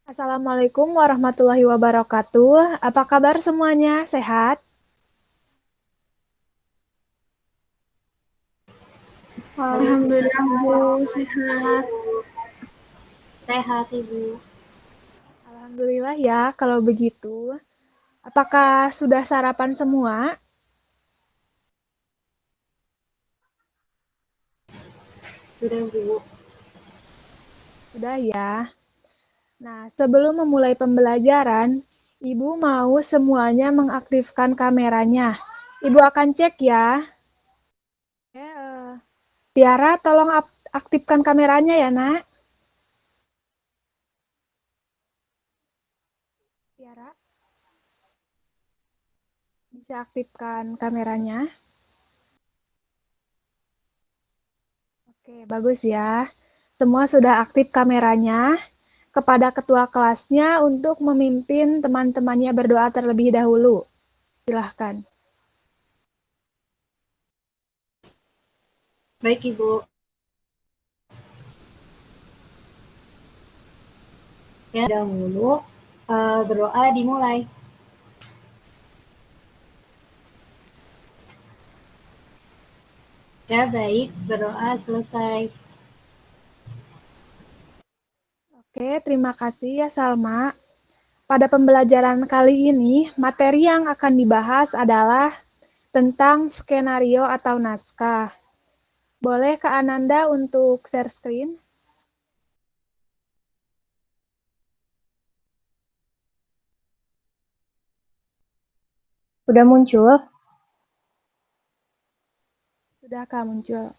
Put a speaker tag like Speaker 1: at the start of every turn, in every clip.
Speaker 1: Assalamualaikum warahmatullahi wabarakatuh. Apa kabar semuanya? Sehat?
Speaker 2: Alhamdulillah Bu, sehat.
Speaker 3: Sehat, Ibu.
Speaker 1: Alhamdulillah ya, kalau begitu. Apakah sudah sarapan semua?
Speaker 3: Sudah, Bu.
Speaker 1: Sudah ya. Nah, sebelum memulai pembelajaran, Ibu mau semuanya mengaktifkan kameranya. Ibu akan cek ya. Tiara, tolong aktifkan kameranya ya, Nak. Tiara, bisa aktifkan kameranya. Oke, bagus ya. Semua sudah aktif kameranya. Kepada ketua kelasnya untuk memimpin teman-temannya berdoa terlebih dahulu. Silahkan.
Speaker 3: Baik, Ibu. Ya, dahulu berdoa dimulai. Ya, baik. Berdoa selesai.
Speaker 1: Oke, terima kasih ya Salma. Pada pembelajaran kali ini, materi yang akan dibahas adalah tentang skenario atau naskah. Boleh Kak Ananda untuk share screen?
Speaker 2: Udah muncul?
Speaker 1: Sudah Kak muncul.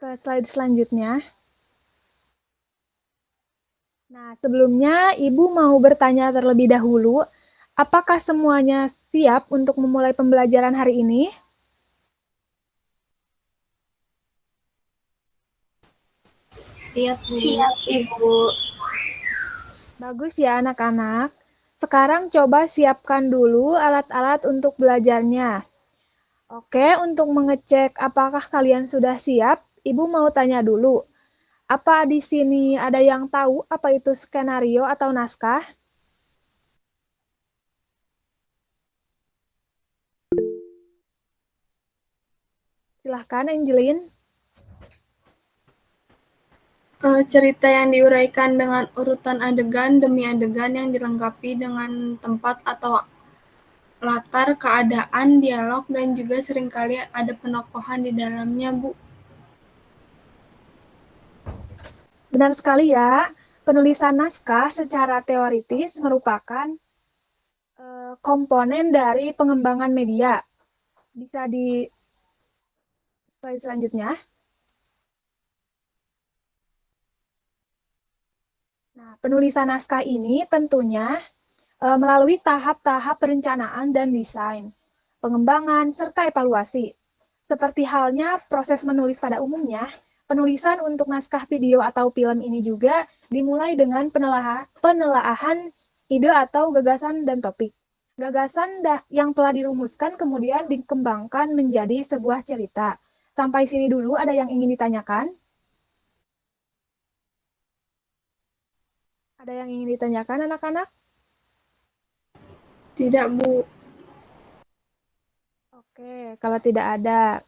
Speaker 1: Ke slide selanjutnya. Nah, sebelumnya Ibu mau bertanya terlebih dahulu, apakah semuanya siap untuk memulai pembelajaran hari ini?
Speaker 3: Siap, Bu. Siap, Ibu.
Speaker 1: Bagus ya anak-anak. Sekarang coba siapkan dulu alat-alat untuk belajarnya. Oke, untuk mengecek apakah kalian sudah siap, Ibu mau tanya dulu. Apa di sini ada yang tahu apa itu skenario atau naskah? Silahkan, Angelin.
Speaker 2: Cerita yang diuraikan dengan urutan adegan demi adegan yang dilengkapi dengan tempat atau latar, keadaan, dialog, dan juga seringkali ada penokohan di dalamnya, Bu.
Speaker 1: Benar sekali ya, penulisan naskah secara teoritis merupakan komponen dari pengembangan media. Bisa di slide selanjutnya. Nah, penulisan naskah ini tentunya melalui tahap-tahap perencanaan dan desain, pengembangan, serta evaluasi. Seperti halnya proses menulis pada umumnya, penulisan untuk naskah video atau film ini juga dimulai dengan penelaahan ide atau gagasan dan topik. Gagasan yang telah dirumuskan kemudian dikembangkan menjadi sebuah cerita. Sampai sini dulu ada yang ingin ditanyakan? Ada yang ingin ditanyakan anak-anak?
Speaker 2: Tidak, Bu.
Speaker 1: Oke, kalau tidak ada.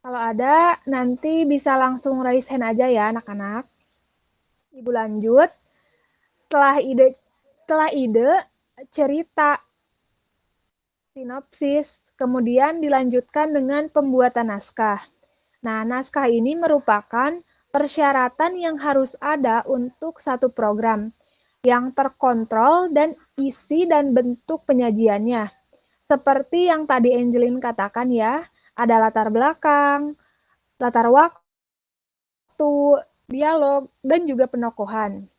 Speaker 1: Kalau ada, nanti bisa langsung raise hand aja ya anak-anak. Ibu lanjut. Setelah ide cerita sinopsis, kemudian dilanjutkan dengan pembuatan naskah. Nah, naskah ini merupakan persyaratan yang harus ada untuk satu program yang terkontrol dan isi dan bentuk penyajiannya. Seperti yang tadi Angelin katakan ya, ada latar belakang, latar waktu, dialog, dan juga penokohan.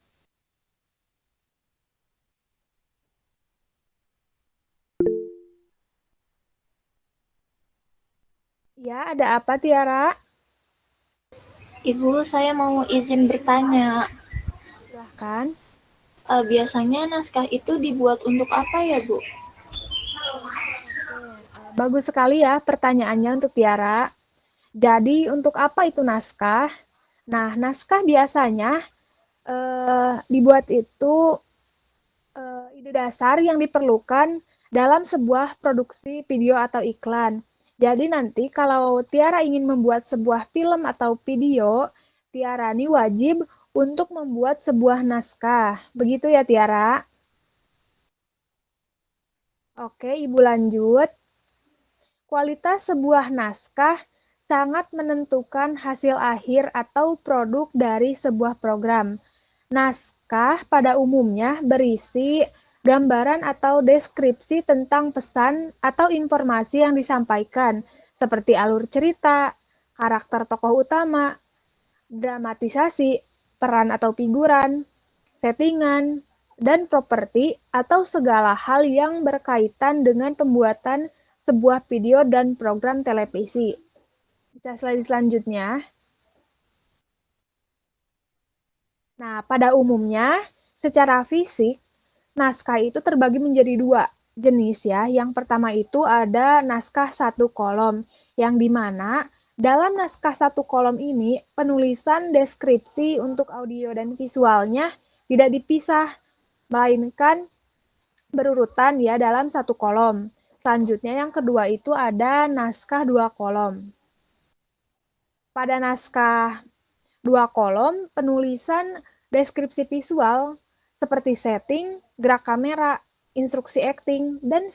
Speaker 1: Ya, ada apa Tiara?
Speaker 3: Ibu, saya mau izin bertanya.
Speaker 1: Silahkan.
Speaker 3: Biasanya naskah itu dibuat untuk apa ya, Bu?
Speaker 1: Oke, bagus sekali ya pertanyaannya untuk Tiara. Jadi, untuk apa itu naskah? Nah, naskah biasanya dibuat itu ide dasar yang diperlukan dalam sebuah produksi video atau iklan. Jadi nanti kalau Tiara ingin membuat sebuah film atau video, Tiara ini wajib untuk membuat sebuah naskah. Begitu ya Tiara? Oke, Ibu lanjut. Kualitas sebuah naskah sangat menentukan hasil akhir atau produk dari sebuah program. Naskah pada umumnya berisi gambaran atau deskripsi tentang pesan atau informasi yang disampaikan, seperti alur cerita, karakter tokoh utama, dramatisasi, peran atau figuran, settingan, dan properti atau segala hal yang berkaitan dengan pembuatan sebuah video dan program televisi. Bisa slide selanjutnya. Nah, pada umumnya, secara fisik, naskah itu terbagi menjadi dua jenis ya. Yang pertama itu ada naskah satu kolom, yang dimana dalam naskah satu kolom ini, penulisan deskripsi untuk audio dan visualnya tidak dipisah, melainkan berurutan ya dalam satu kolom. Selanjutnya yang kedua itu ada naskah dua kolom. Pada naskah dua kolom, penulisan deskripsi visual seperti setting, gerak kamera, instruksi acting, dan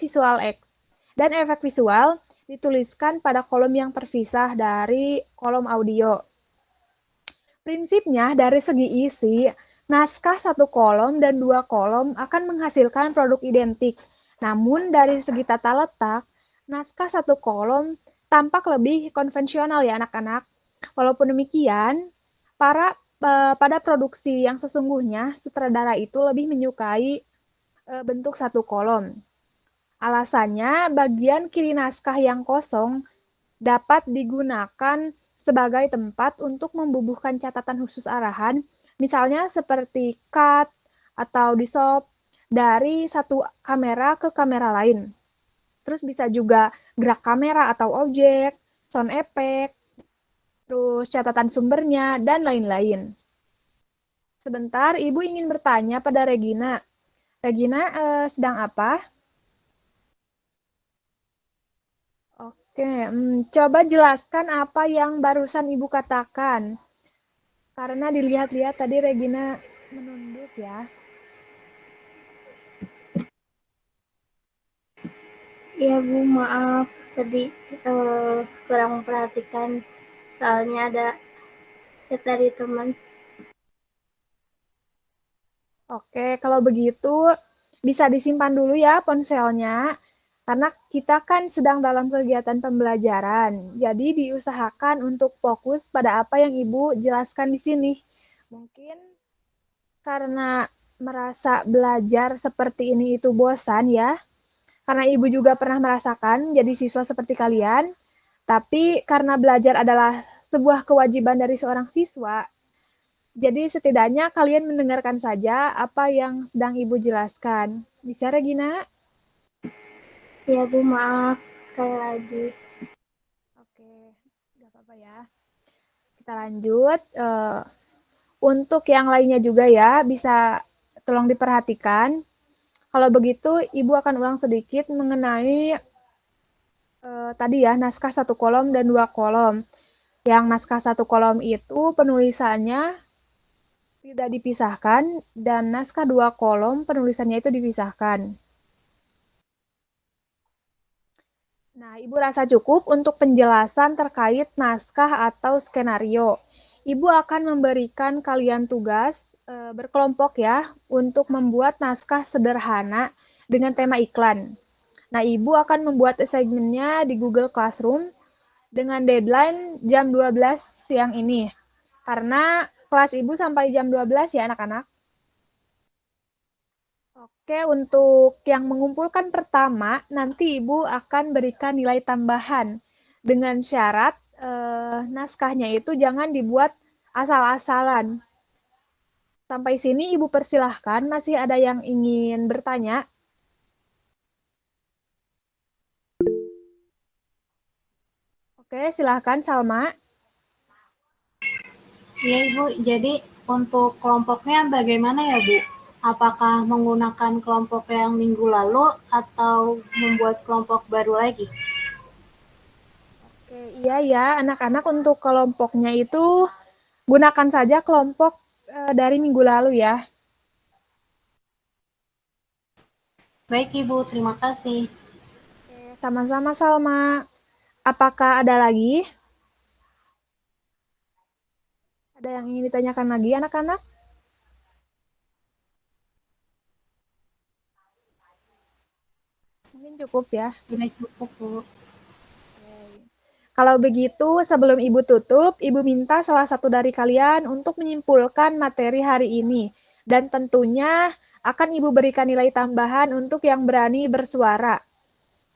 Speaker 1: dan efek visual dituliskan pada kolom yang terpisah dari kolom audio. Prinsipnya dari segi isi, naskah satu kolom dan dua kolom akan menghasilkan produk identik. Namun dari segi tata letak, naskah satu kolom tampak lebih konvensional ya anak-anak. Walaupun demikian, pada produksi yang sesungguhnya, sutradara itu lebih menyukai bentuk satu kolom. Alasannya, bagian kiri naskah yang kosong dapat digunakan sebagai tempat untuk membubuhkan catatan khusus arahan, misalnya seperti cut atau di stop dari satu kamera ke kamera lain. Terus bisa juga gerak kamera atau objek, sound effect, terus catatan sumbernya, dan lain-lain. Sebentar, Ibu ingin bertanya pada Regina. Regina sedang apa? Oke, coba jelaskan apa yang barusan Ibu katakan. Karena dilihat-lihat tadi Regina menunduk ya.
Speaker 4: Iya Bu, maaf tadi kurang memperhatikan soalnya ada chat dari teman.
Speaker 1: Oke, kalau begitu bisa disimpan dulu ya ponselnya. Karena kita kan sedang dalam kegiatan pembelajaran. Jadi diusahakan untuk fokus pada apa yang Ibu jelaskan di sini. Mungkin karena merasa belajar seperti ini itu bosan ya. Karena Ibu juga pernah merasakan jadi siswa seperti kalian. Tapi karena belajar adalah sebuah kewajiban dari seorang siswa, jadi setidaknya kalian mendengarkan saja apa yang sedang Ibu jelaskan. Bisa, Regina?
Speaker 4: Iya Bu, maaf sekali lagi.
Speaker 1: Oke, nggak apa-apa ya. Kita lanjut. Untuk yang lainnya juga ya, bisa tolong diperhatikan. Kalau begitu, Ibu akan ulang sedikit mengenai tadi ya, naskah satu kolom dan dua kolom. Yang naskah satu kolom itu penulisannya tidak dipisahkan, dan naskah dua kolom penulisannya itu dipisahkan. Nah, Ibu rasa cukup untuk penjelasan terkait naskah atau skenario. Ibu akan memberikan kalian tugas berkelompok ya untuk membuat naskah sederhana dengan tema iklan. Nah, Ibu akan membuat assignment-nya di Google Classroom dengan deadline jam 12 siang ini. Karena kelas Ibu sampai jam 12 ya anak-anak. Oke, untuk yang mengumpulkan pertama, nanti Ibu akan berikan nilai tambahan dengan syarat naskahnya itu jangan dibuat asal-asalan. Sampai sini Ibu persilahkan, masih ada yang ingin bertanya? Oke, silahkan Salma.
Speaker 3: Iya Ibu, jadi
Speaker 5: Untuk kelompoknya bagaimana ya, Bu? Apakah menggunakan kelompok yang minggu lalu atau membuat kelompok baru lagi?
Speaker 1: Oke, iya ya, anak-anak untuk kelompoknya itu gunakan saja kelompok dari minggu lalu ya.
Speaker 5: Baik, Ibu. Terima kasih.
Speaker 1: Oke, sama-sama Salma. Apakah ada lagi? Ada yang ingin ditanyakan lagi anak-anak? Mungkin cukup ya.
Speaker 5: Sudah cukup, Bu.
Speaker 1: Kalau begitu, sebelum Ibu tutup, Ibu minta salah satu dari kalian untuk menyimpulkan materi hari ini. Dan tentunya akan Ibu berikan nilai tambahan untuk yang berani bersuara.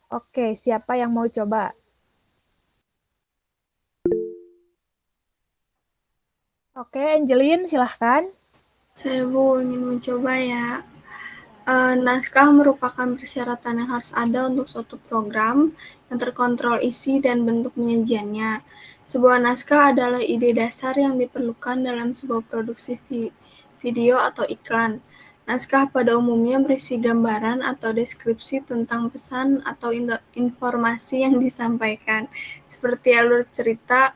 Speaker 1: Oke, siapa yang mau coba? Oke, Angelin, silahkan.
Speaker 2: Saya Bu ingin mencoba ya. Naskah merupakan persyaratan yang harus ada untuk suatu program yang terkontrol isi dan bentuk penyajiannya. Sebuah naskah adalah ide dasar yang diperlukan dalam sebuah produksi video atau iklan. Naskah pada umumnya berisi gambaran atau deskripsi tentang pesan atau informasi yang disampaikan, seperti alur cerita,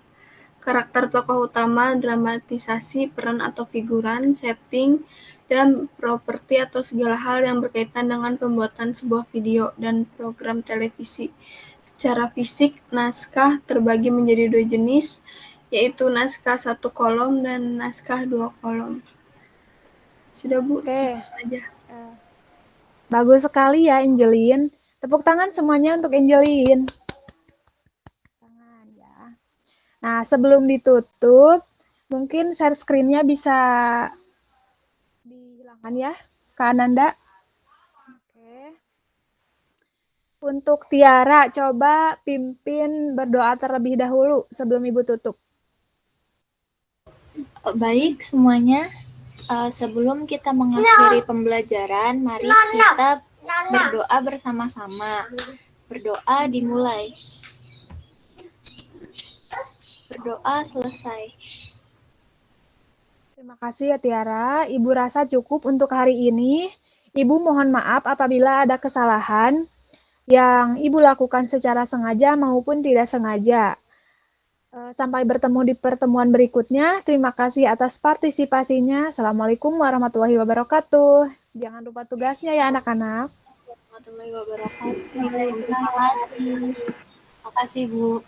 Speaker 2: karakter tokoh utama, dramatisasi, peran atau figuran, setting, dan properti atau segala hal yang berkaitan dengan pembuatan sebuah video dan program televisi. Secara fisik, naskah terbagi menjadi dua jenis, yaitu naskah satu kolom dan naskah dua kolom. Sudah Bu,
Speaker 1: Oke,
Speaker 2: saja.
Speaker 1: bagus sekali ya Angelin. Tepuk tangan semuanya untuk Angelin. Tangan ya. Nah, sebelum ditutup, mungkin share screen-nya bisa dihilangkan ya, Kak Ananda. Oke. Untuk Tiara, coba pimpin berdoa terlebih dahulu sebelum Ibu tutup.
Speaker 3: Baik semuanya, sebelum kita mengakhiri pembelajaran, mari kita berdoa bersama-sama. Berdoa dimulai. Berdoa selesai.
Speaker 1: Terima kasih ya Tiara. Ibu rasa cukup untuk hari ini. Ibu mohon maaf apabila ada kesalahan yang Ibu lakukan secara sengaja maupun tidak sengaja. Sampai bertemu di pertemuan berikutnya. Terima kasih atas partisipasinya. Assalamualaikum warahmatullahi wabarakatuh. Jangan lupa tugasnya ya anak-anak.
Speaker 5: Warahmatullahi wabarakatuh. Terima kasih. Terima kasih, Bu.